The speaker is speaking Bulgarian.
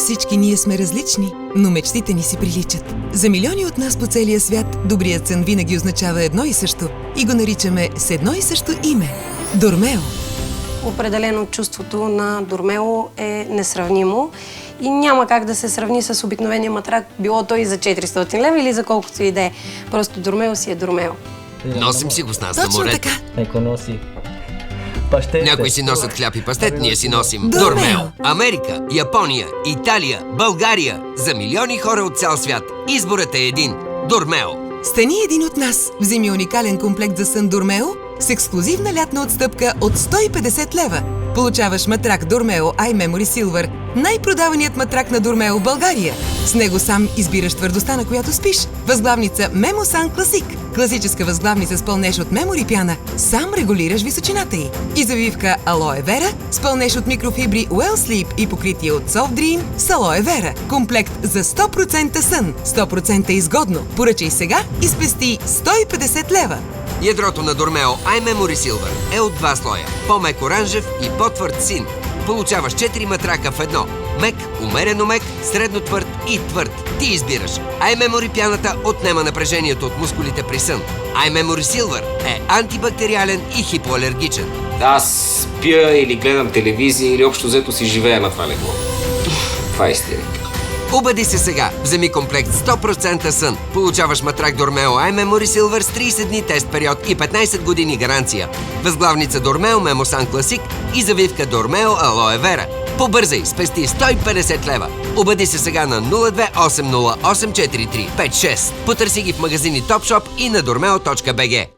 Всички ние сме различни, но мечтите ни си приличат. За милиони от нас по целия свят, добрият сън винаги означава едно и също и го наричаме с едно и също име – Дормео. Определено чувството на Дормео е несравнимо и няма как да се сравни с обикновения матрак, било той и за 400 лева или за колкото и да е. Просто Дормео си е Дормео. Носим си го с нас на Точно морето. така. Неко носи пащет. Някои си носят хляб и пастет, ние си носим Дормео. Дормео. Америка, Япония, Италия, България. За милиони хора от цял свят изборът е един – Дормео. Стани един от нас. Вземи уникален комплект за сън Дормео с ексклузивна лятна отстъпка от 150 лева. Получаваш матрак Дормео iMemory Silver, най-продаваният матрак на Дормео в България. С него сам избираш твърдостта, на която спиш. Възглавница Memosan Classic. Класическа възглавница с пълнеж от мемори пяна. Сам регулираш височината й. И завивка Aloe Vera с пълнеж от микрофибри Well Sleep и покритие от Soft Dream с Aloe Vera. Комплект за 100% сън, 100% изгодно. Поръчай сега и спести 150 лева. Ядрото на Дормео iMemory Silver е от два слоя – по-мек оранжев и по-твърд син. Получаваш 4 матрака в едно – мек, умерено мек, средно твърд и твърд. Ти избираш. iMemory пяната отнема напрежението от мускулите при сън. iMemory Silver е антибактериален и хипоалергичен. Аз спя или гледам телевизия или общо взето си живея на това легло. Това е истина. Убеди се сега. Вземи комплект 100% сън. Получаваш матрак Дормео iMemory Silver с 30 дни тест период и 15 години гаранция. Възглавница Дормео Memosan Classic и завивка Дормео Aloe Vera. Побързай, спести 150 лева. Убеди се сега на 0280843556. Потърси ги в магазини Topshop и на dormeo.bg.